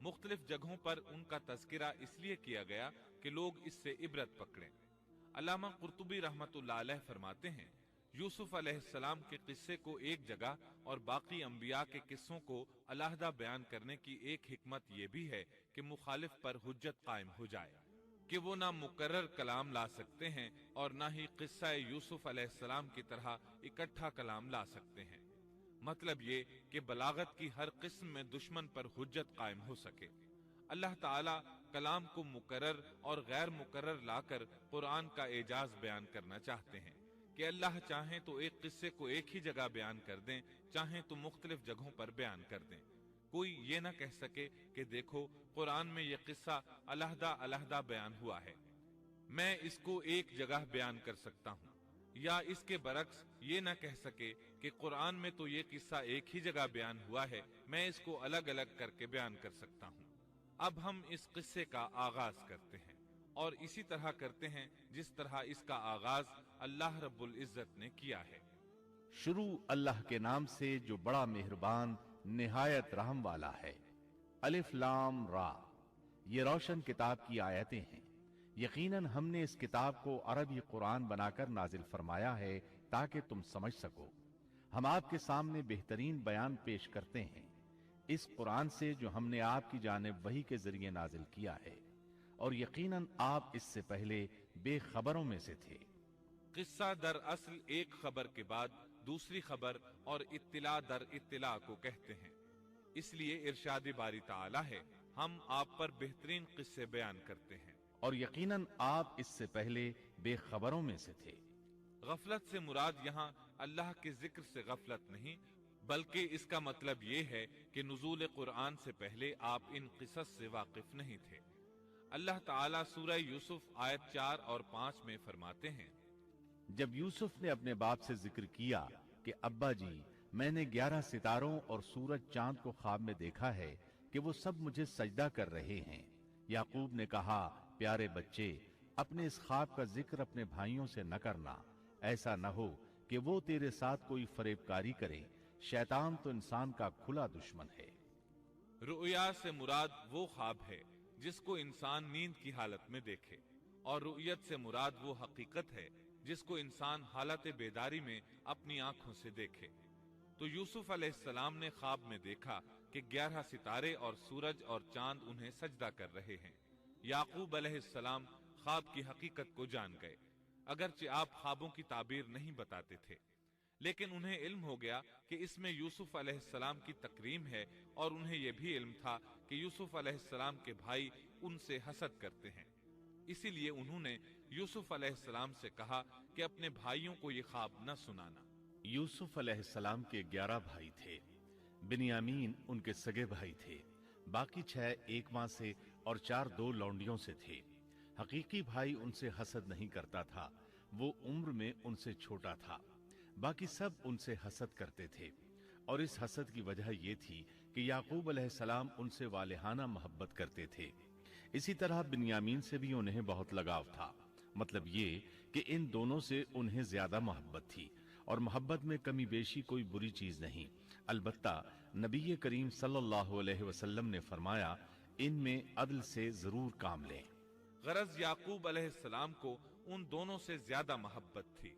مختلف جگہوں پر ان کا تذکرہ اس لیے کیا گیا کہ لوگ اس سے عبرت پکڑیں۔ علامہ قرطبی رحمت اللہ علیہ فرماتے ہیں، یوسف علیہ السلام کے قصے کو ایک جگہ اور باقی انبیاء کے قصوں کو علیحدہ بیان کرنے کی ایک حکمت یہ بھی ہے کہ مخالف پر حجت قائم ہو جائے کہ وہ نہ مکرر کلام لا سکتے ہیں اور نہ ہی قصہ یوسف علیہ السلام کی طرح اکٹھا کلام لا سکتے ہیں۔ مطلب یہ کہ بلاغت کی ہر قسم میں دشمن پر حجت قائم ہو سکے۔ اللہ تعالی کلام کو مکرر اور غیر مکرر لا کر قرآن کا اعجاز بیان کرنا چاہتے ہیں کہ اللہ چاہیں تو ایک قصے کو ایک ہی جگہ بیان کر دیں، چاہیں تو مختلف جگہوں پر بیان کر دیں۔ کوئی یہ نہ کہہ سکے کہ دیکھو قرآن میں یہ قصہ علیحدہ علیحدہ بیان ہوا ہے، میں اس کو ایک جگہ بیان کر سکتا ہوں، یا اس کے برعکس یہ نہ کہہ سکے کہ قرآن میں تو یہ قصہ ایک ہی جگہ بیان ہوا ہے، میں اس کو الگ الگ کر کے بیان کر سکتا ہوں۔ اب ہم اس قصے کا آغاز کرتے ہیں اور اسی طرح کرتے ہیں جس طرح اس کا آغاز اللہ رب العزت نے کیا ہے۔ شروع اللہ کے نام سے جو بڑا مہربان نہایت رحم والا ہے۔ الف لام را، یہ روشن کتاب کی آیتیں ہیں۔ یقیناً ہم نے اس کتاب کو عربی قرآن بنا کر نازل فرمایا ہے تاکہ تم سمجھ سکو۔ ہم آپ کے سامنے بہترین بیان پیش کرتے ہیں اس قرآن سے جو ہم نے آپ کی جانب وحی کے ذریعے نازل کیا ہے، اور یقیناً آپ اس سے پہلے بے خبروں میں سے تھے۔ قصہ در اصل ایک خبر کے بعد دوسری خبر اور اطلاع در اطلاع کو کہتے ہیں، اس لیے ارشاد باری تعالی ہے، ہم آپ پر بہترین قصے بیان کرتے ہیں۔ اور یقیناً آپ اس سے پہلے بے خبروں میں سے تھے۔ غفلت سے مراد یہاں اللہ کے ذکر سے غفلت نہیں، بلکہ اس کا مطلب یہ ہے کہ نزول قرآن سے پہلے آپ ان قصص سے واقف نہیں تھے۔ اللہ تعالیٰ سورہ یوسف آیت 4 اور 5 میں فرماتے ہیں، جب یوسف نے اپنے باپ سے ذکر کیا کہ ابا جی، میں نے 11 ستاروں اور سورج چاند کو خواب میں دیکھا ہے کہ وہ سب مجھے سجدہ کر رہے ہیں، یعقوب نے کہا، پیارے بچے، اپنے اس خواب کا ذکر اپنے بھائیوں سے نہ کرنا، ایسا نہ ہو کہ وہ تیرے ساتھ کوئی فریب کاری کرے، شیطان تو انسان کا کھلا دشمن ہے۔ رؤیا سے مراد وہ خواب ہے جس کو انسان نیند کی حالت میں دیکھے، اور رؤیت سے مراد وہ حقیقت ہے جس کو انسان حالت بیداری میں اپنی آنکھوں سے دیکھے۔ تو یوسف علیہ السلام نے خواب میں دیکھا کہ 11 ستارے اور سورج اور چاند انہیں سجدہ کر رہے ہیں۔ یعقوب علیہ السلام خواب کی حقیقت کو جان گئے، اگرچہ آپ خوابوں کی تعبیر نہیں بتاتے تھے، لیکن انہیں علم ہو گیا کہ اس میں یوسف علیہ السلام کی تکریم ہے، اور انہیں یہ بھی علم تھا کہ یوسف علیہ السلام کے بھائی ان سے حسد کرتے ہیں، اسی لیے انہوں نے یوسف علیہ السلام سے کہا کہ اپنے بھائیوں کو یہ خواب نہ سنانا۔ یوسف علیہ السلام کے 11 بھائی تھے، بنیامین ان کے سگے بھائی تھے، باقی 6 ایک ماں سے اور 4 2 لونڈیوں سے تھے۔ حقیقی بھائی ان سے حسد نہیں کرتا تھا، وہ عمر میں ان سے چھوٹا تھا، باقی سب ان سے حسد کرتے تھے، اور اس حسد کی وجہ یہ تھی کہ یعقوب علیہ السلام ان سے والہانہ محبت کرتے تھے۔ اسی طرح بنیامین سے بھی انہیں بہت لگاؤ تھا، مطلب یہ کہ ان دونوں سے انہیں زیادہ محبت تھی، اور محبت میں کمی بیشی کوئی بری چیز نہیں، البتہ نبی کریم صلی اللہ علیہ وسلم نے فرمایا، ان میں عدل سے ضرور کام لیں۔ غرض یعقوب علیہ السلام کو ان دونوں سے زیادہ محبت تھی،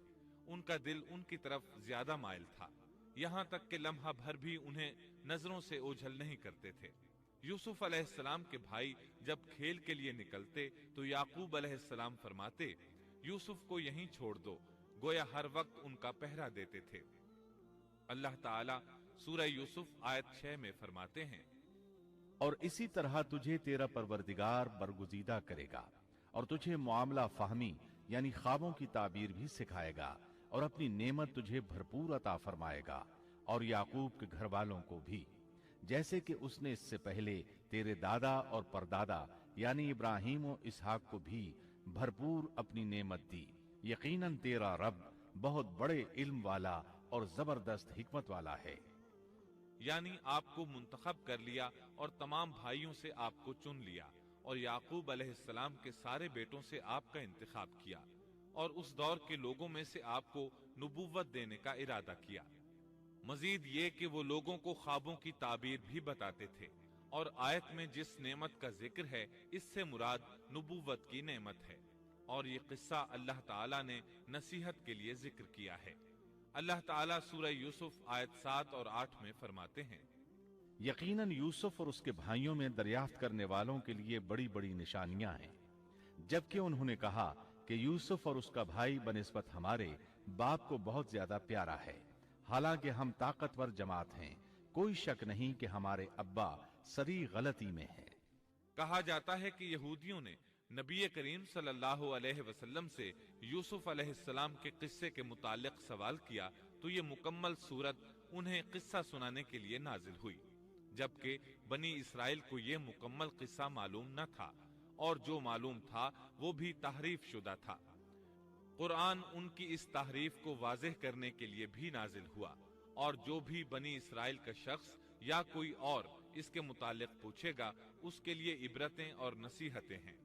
ان کا دل ان کی طرف زیادہ مائل تھا، یہاں تک کہ لمحہ بھر بھی انہیں نظروں سے اوجھل نہیں کرتے تھے۔ یوسف علیہ السلام کے بھائی جب کھیل کے لیے نکلتے تو یعقوب علیہ السلام فرماتے، یوسف کو یہیں چھوڑ دو، گویا ہر وقت ان کا پہرا دیتے تھے۔ اللہ تعالیٰ سورہ یوسف آیت 6 میں فرماتے ہیں، اور اسی طرح تجھے تیرا پروردگار برگزیدہ کرے گا، اور تجھے معاملہ فہمی یعنی خوابوں کی تعبیر بھی سکھائے گا، اور اپنی نعمت تجھے بھرپور عطا فرمائے گا، اور یعقوب کے گھر والوں کو بھی، جیسے کہ اس نے اس سے پہلے تیرے دادا اور پردادا یعنی ابراہیم و اسحاق کو بھی بھرپور اپنی نعمت دی۔ یقیناً تیرا رب بہت بڑے علم والا اور زبردست حکمت والا ہے۔ یعنی آپ کو منتخب کر لیا اور تمام بھائیوں سے آپ کو چن لیا، اور یعقوب علیہ السلام کے سارے بیٹوں سے آپ کا انتخاب کیا، اور اس دور کے لوگوں میں سے آپ کو نبوت دینے کا ارادہ کیا۔ مزید یہ کہ وہ لوگوں کو خوابوں کی تعبیر بھی بتاتے تھے، اور آیت میں جس نعمت کا ذکر ہے اس سے مراد نبوت کی نعمت ہے، اور یہ قصہ اللہ تعالیٰ نے نصیحت کے لیے ذکر کیا ہے۔ اللہ تعالیٰ سورہ یوسف آیت 7 اور 8 میں فرماتے ہیں، یقیناً یوسف اور اس کے بھائیوں میں دریافت کرنے والوں کے لیے بڑی بڑی نشانیاں ہیں، جبکہ انہوں نے کہا کہ یوسف اور اس کا بھائی بنسبت ہمارے باپ کو بہت زیادہ پیارا ہے، حالانکہ ہم طاقتور جماعت ہیں، کوئی شک نہیں کہ ہمارے ابا سری غلطی میں ہے۔ کہا جاتا ہے کہ یہودیوں نے نبی کریم صلی اللہ علیہ وسلم سے یوسف علیہ السلام کے قصے کے متعلق سوال کیا تو یہ مکمل سورت انہیں قصہ سنانے کے لیے نازل ہوئی، جبکہ بنی اسرائیل کو یہ مکمل قصہ معلوم نہ تھا، اور جو معلوم تھا وہ بھی تحریف شدہ تھا۔ قرآن ان کی اس تحریف کو واضح کرنے کے لیے بھی نازل ہوا، اور جو بھی بنی اسرائیل کا شخص یا کوئی اور اس کے متعلق پوچھے گا اس کے لیے عبرتیں اور نصیحتیں ہیں۔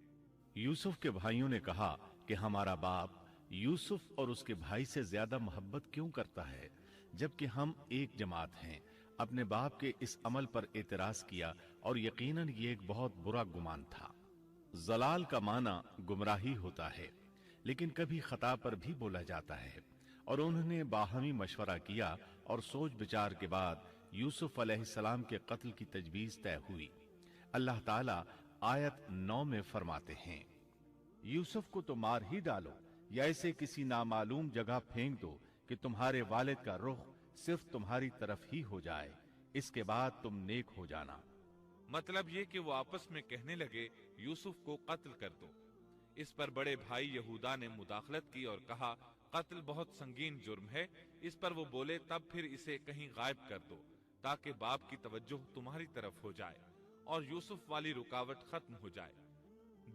یوسف کے بھائیوں نے کہا کہ ہمارا باپ یوسف اور اس کے بھائی سے زیادہ محبت کیوں کرتا ہے، جبکہ ہم ایک جماعت ہیں۔ اپنے باپ کے اس عمل پر اعتراض کیا، اور یقیناً یہ ایک بہت برا گمان تھا۔ ضلال کا معنی گمراہی ہوتا ہے، لیکن کبھی خطا پر بھی بولا جاتا ہے، اور انہوں نے باہمی مشورہ کیا اور سوچ بچار کے بعد یوسف علیہ السلام کے قتل کی تجویز طے ہوئی۔ اللہ تعالیٰ آیت 9 میں فرماتے ہیں، یوسف کو تو مار ہی ڈالو یا اسے کسی نامعلوم جگہ پھینک دو کہ تمہارے والد کا رخ صرف تمہاری طرف ہی ہو جائے، اس کے بعد تم نیک ہو جانا۔ مطلب یہ کہ وہ آپس میں کہنے لگے یوسف کو قتل کر دو۔ اس پر بڑے بھائی یہودا نے مداخلت کی اور کہا قتل بہت سنگین جرم ہے۔ اس پر وہ بولے تب پھر اسے کہیں غائب کر دو تاکہ باپ کی توجہ تمہاری طرف ہو جائے اور یوسف والی رکاوٹ ختم ہو جائے۔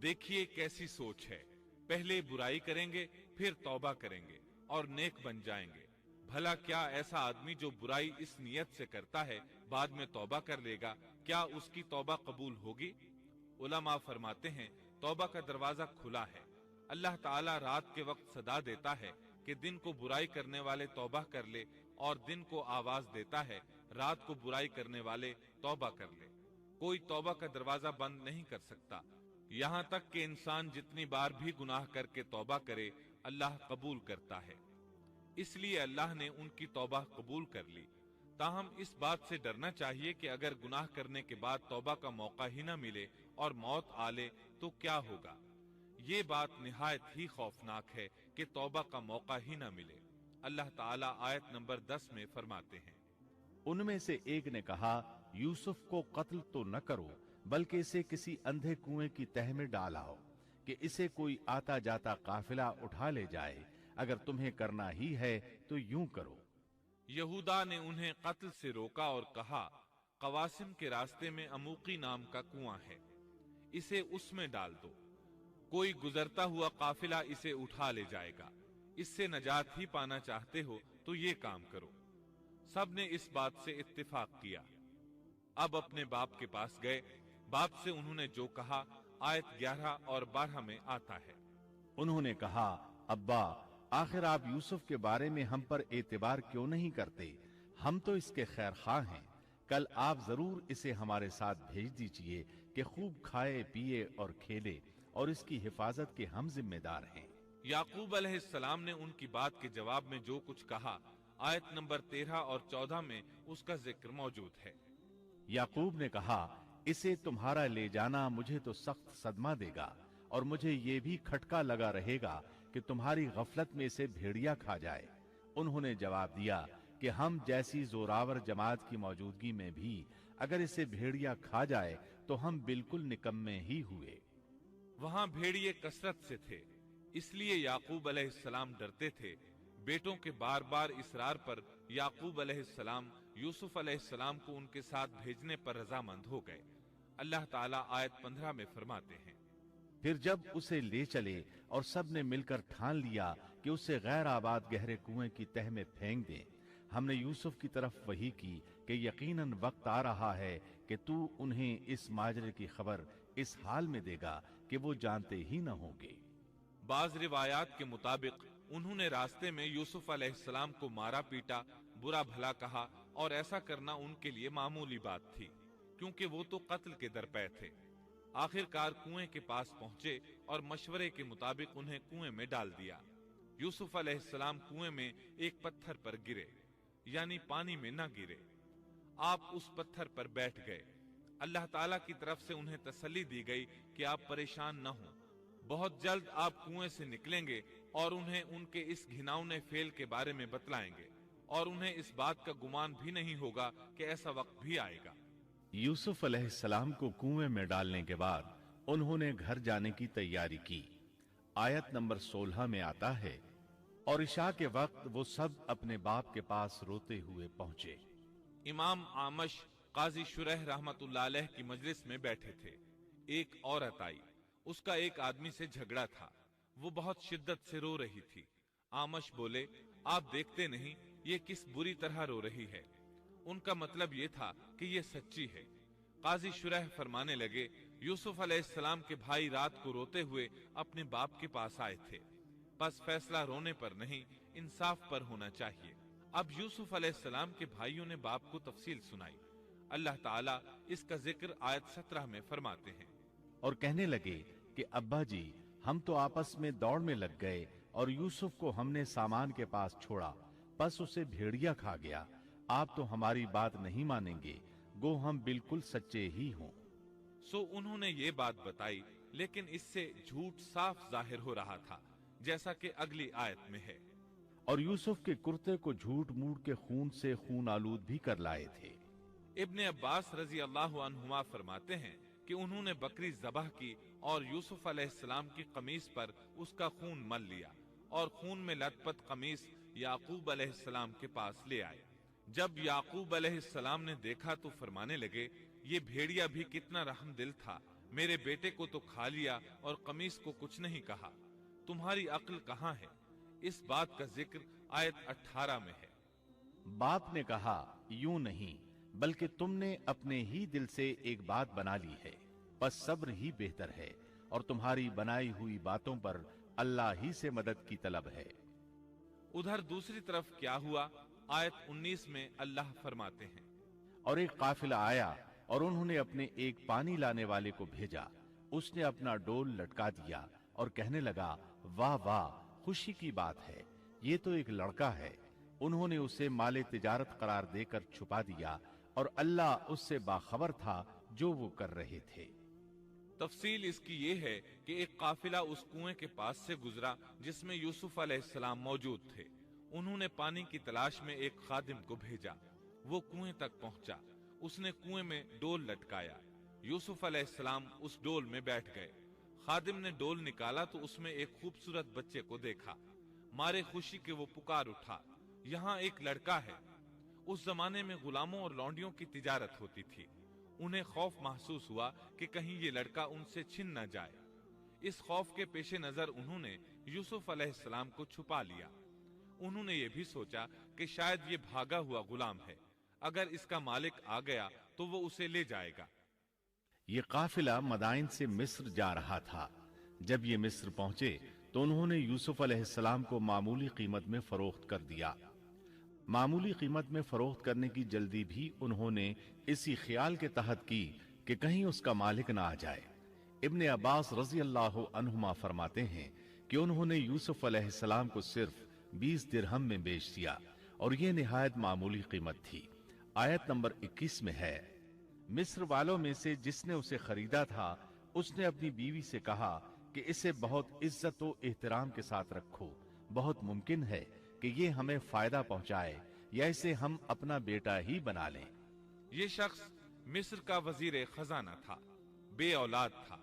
دیکھیے کیسی سوچ ہے، پہلے برائی کریں گے پھر توبہ کریں گے اور نیک بن جائیں گے۔ بھلا کیا ایسا آدمی جو برائی اس نیت سے کرتا ہے بعد میں توبہ کر لے گا، کیا اس کی توبہ قبول ہوگی؟ علماء فرماتے ہیں توبہ کا دروازہ کھلا ہے۔ اللہ تعالیٰ رات کے وقت صدا دیتا ہے کہ دن کو برائی کرنے والے توبہ کر لے، اور دن کو آواز دیتا ہے رات کو برائی کرنے والے توبہ کر لے۔ کوئی توبہ کا دروازہ بند نہیں کر سکتا، یہاں تک کہ انسان جتنی بار بھی گناہ کر کے توبہ کرے اللہ قبول کرتا ہے۔ اس لیے اللہ نے ان کی توبہ قبول کر لی۔ تاہم اس بات سے ڈرنا چاہیے کہ اگر گناہ کرنے کے بعد توبہ کا موقع ہی نہ ملے اور موت آ لے تو کیا ہوگا؟ یہ بات نہایت ہی خوفناک ہے کہ توبہ کا موقع ہی نہ ملے۔ اللہ تعالیٰ آیت نمبر 10 میں فرماتے ہیں، ان میں سے ایک نے کہا یوسف کو قتل تو نہ کرو بلکہ اسے کسی اندھے کنویں کی تہ میں ڈالاؤ کہ اسے کوئی آتا جاتا قافلہ اٹھا لے جائے، اگر تمہیں کرنا ہی ہے تو یوں کرو۔ یہودا نے انہیں قتل سے روکا اور کہا قواسم کے راستے میں اموقی نام کا کنواں ہے، اسے اس میں ڈال دو، کوئی گزرتا ہوا قافلہ اسے اٹھا لے جائے گا، اس سے نجات ہی پانا چاہتے ہو تو یہ کام کرو۔ سب نے اس بات سے اتفاق کیا۔ اب اپنے باپ کے پاس گئے، باپ سے انہوں نے جو کہا آیت 11 اور 12 میں آتا ہے، انہوں نے کہا ابا آخر آپ یوسف کے بارے میں ہم پر اعتبار کیوں نہیں کرتے؟ ہم تو اس کے خیر خواہ ہیں، کل آپ ضرور اسے ہمارے ساتھ بھیج دیجئے کہ خوب کھائے پیے اور کھیلے، اور اس کی حفاظت کے ہم ذمہ دار ہیں۔ یعقوب علیہ السلام نے ان کی بات کے جواب میں جو کچھ کہا آیت نمبر 13 اور 14 میں اس کا ذکر موجود ہے۔ یعقوب نے کہا اسے تمہارا لے جانا مجھے تو سخت صدمہ دے گا، اور مجھے یہ بھی کھٹکا لگا رہے گا کہ تمہاری غفلت میں اسے بھیڑیا کھا جائے۔ انہوں نے جواب دیا کہ ہم جیسی زوراور جماعت کی موجودگی میں بھی اگر اسے بھیڑیا کھا جائے تو ہم بالکل نکمے ہی ہوئے۔ وہاں بھیڑیے کثرت سے تھے، اس لیے یعقوب علیہ السلام ڈرتے تھے۔ بیٹوں کے بار بار اصرار پر یعقوب علیہ السلام یوسف علیہ السلام کو ان کے ساتھ بھیجنے پر رضامند ہو گئے۔ اللہ تعالیٰ آیت 15 میں فرماتے ہیں، پھر جب اسے لے چلے اور سب نے مل کر ٹھان لیا کہ اسے غیر آباد گہرے کنویں کی تہ میں پھینک دیں، ہم نے یوسف کی طرف وحی کی کہ یقیناً وقت آ رہا ہے کہ تو انہیں اس ماجرے کی خبر اس حال میں دے گا کہ وہ جانتے ہی نہ ہوں گے۔ بعض روایات کے مطابق انہوں نے راستے میں یوسف علیہ السلام کو مارا پیٹا، برا بھلا کہا، اور ایسا کرنا ان کے لیے معمولی بات تھی۔ کیونکہ وہ تو قتل کے درپے تھے۔ آخر کار کنویں کے پاس پہنچے اور مشورے کے مطابق انہیں کنویں میں ڈال دیا۔ یوسف علیہ السلام کنویں میں ایک پتھر پر گرے، یعنی پانی میں نہ گرے۔ آپ اس پتھر پر بیٹھ گئے۔ اللہ تعالیٰ کی طرف سے انہیں تسلی دی گئی کہ آپ پریشان نہ ہوں، بہت جلد آپ کنویں سے نکلیں گے اور انہیں ان کے اس گھناؤنے فعل کے بارے میں بتلائیں گے، اور انہیں اس بات کا گمان بھی نہیں ہوگا کہ ایسا وقت بھی آئے گا۔ یوسف علیہ السلام کو کنویں میں ڈالنے کے بعد انہوں نے گھر جانے کی تیاری کی۔ آیت نمبر 16 میں آتا ہے، اور عشاء کے وقت وہ سب اپنے باپ کے پاس روتے ہوئے پہنچے۔ امام عامش قاضی شرح رحمت اللہ علیہ کی مجلس میں بیٹھے تھے۔ ایک عورت آئی، اس کا ایک آدمی سے جھگڑا تھا، وہ بہت شدت سے رو رہی تھی۔ عامش بولے، آپ دیکھتے نہیں یہ کس بری طرح رو رہی ہے؟ ان کا مطلب یہ تھا کہ یہ سچی ہے۔ قاضی شرح فرمانے لگے، یوسف علیہ السلام کے بھائی رات کو روتے ہوئے اپنے باپ کے پاس آئے تھے، بس فیصلہ رونے پر نہیں، انصاف پر ہونا چاہیے۔ اب یوسف علیہ السلام کے بھائیوں نے باپ کو تفصیل سنائی۔ اللہ تعالیٰ اس کا ذکر آیت 17 میں فرماتے ہیں، اور کہنے لگے کہ ابا جی، ہم تو آپس میں دوڑ میں لگ گئے اور یوسف کو ہم نے سامان کے پاس چھوڑا، بس اسے بھیڑیا کھا گیا۔ آپ تو ہماری بات نہیں مانیں گے، گو ہم بالکل سچے ہی ہوں۔ سو انہوں نے یہ بات بتائی، لیکن اس سے جھوٹ صاف ظاہر ہو رہا تھا، جیسا کہ اگلی آیت میں ہے۔ اور یوسف کے کرتے کو جھوٹ موٹ کے خون سے خون آلود بھی کر لائے تھے۔ ابن عباس رضی اللہ عنہما فرماتے ہیں کہ انہوں نے بکری ذبح کی اور یوسف علیہ السلام کی قمیص پر اس کا خون مل لیا، اور خون میں لت پت قمیص یعقوب علیہ السلام کے پاس لے آئے۔ جب یعقوب علیہ السلام نے دیکھا تو فرمانے لگے، یہ بھیڑیا بھی کتنا رحم دل تھا، میرے بیٹے کو تو کھا لیا اور قمیص کو کچھ نہیں کہا، تمہاری عقل کہاں ہے؟ اس بات کا ذکر آیت 18 میں ہے۔ باپ نے کہا، یوں نہیں، بلکہ تم نے اپنے ہی دل سے ایک بات بنا لی ہے، بس صبر ہی بہتر ہے، اور تمہاری بنائی ہوئی باتوں پر اللہ ہی سے مدد کی طلب ہے۔ ادھر دوسری طرف کیا ہوا؟ آیت 19 میں اللہ فرماتے ہیں، اور ایک قافلہ آیا اور انہوں نے اپنے ایک پانی لانے والے کو بھیجا، اس نے اپنا ڈول لٹکا دیا اور کہنے لگا، واہ واہ، خوشی کی بات ہے، یہ تو ایک لڑکا ہے۔ انہوں نے اسے مال تجارت قرار دے کر چھپا دیا، اور اللہ اس سے باخبر تھا جو وہ کر رہے تھے۔ تفصیل اس کی یہ ہے کہ ایک قافلہ اس کنویں کے پاس سے گزرا جس میں یوسف علیہ السلام موجود تھے۔ انہوں نے پانی کی تلاش میں ایک خادم کو بھیجا، وہ کنویں تک پہنچا، اس نے کنویں میں ڈول لٹکایا، یوسف علیہ السلام اس ڈول میں بیٹھ گئے۔ خادم نے ڈول نکالا تو اس میں ایک خوبصورت بچے کو دیکھا، مارے خوشی کے وہ پکار اٹھا، یہاں ایک لڑکا ہے۔ اس زمانے میں غلاموں اور لونڈیوں کی تجارت ہوتی تھی، انہیں خوف محسوس ہوا کہ کہیں یہ لڑکا ان سے چھن نہ جائے۔ اس خوف کے پیش نظر انہوں نے یوسف علیہ السلام کو چھپا لیا۔ انہوں نے یہ بھی سوچا کہ شاید یہ بھاگا ہوا غلام ہے، اگر اس کا مالک آ گیا تو وہ اسے لے جائے گا۔ یہ قافلہ مدائن سے مصر جا رہا تھا۔ جب یہ مصر پہنچے تو انہوں نے یوسف علیہ السلام کو معمولی قیمت میں فروخت کر دیا۔ معمولی قیمت میں فروخت کرنے کی جلدی بھی انہوں نے اسی خیال کے تحت کی کہ کہیں اس کا مالک نہ آ جائے۔ ابن عباس رضی اللہ عنہما فرماتے ہیں کہ انہوں نے یوسف علیہ السلام کو صرف 20 درہم میں بیچ دیا، اور یہ نہایت معمولی قیمت تھی۔ آیت نمبر 21 میں ہے، مصر والوں میں سے جس نے اسے خریدا تھا، اس نے اپنی بیوی سے کہا کہ اسے بہت عزت و احترام کے ساتھ رکھو، بہت ممکن ہے کہ یہ ہمیں فائدہ پہنچائے یا اسے ہم اپنا بیٹا ہی بنا لیں۔ یہ شخص مصر کا وزیر خزانہ تھا، بے اولاد تھا۔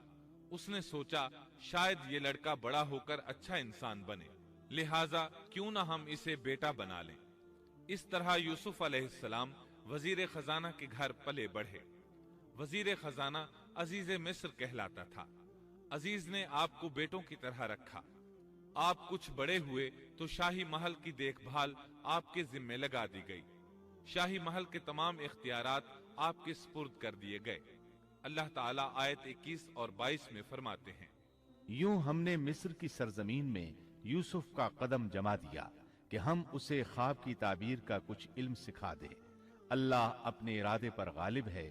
اس نے سوچا شاید یہ لڑکا بڑا ہو کر اچھا انسان بنے، لہٰذا کیوں نہ ہم اسے بیٹا بنا لیں۔ اس طرح یوسف علیہ السلام وزیر خزانہ کے گھر پلے بڑھے۔ وزیر خزانہ عزیز مصر کہلاتا تھا۔ عزیز نے آپ کو بیٹوں کی طرح رکھا۔ آپ کچھ بڑے ہوئے تو شاہی محل کی دیکھ بھال آپ کے ذمے لگا دی گئی، شاہی محل کے تمام اختیارات آپ کے سپرد کر دیے گئے۔ اللہ تعالیٰ آیت 21 اور 22 میں فرماتے ہیں، یوں ہم نے مصر کی سرزمین میں یوسف کا قدم جما دیا کہ ہم اسے خواب کی تعبیر کا کچھ علم سکھا دیں۔ اللہ اپنے ارادے پر غالب ہے،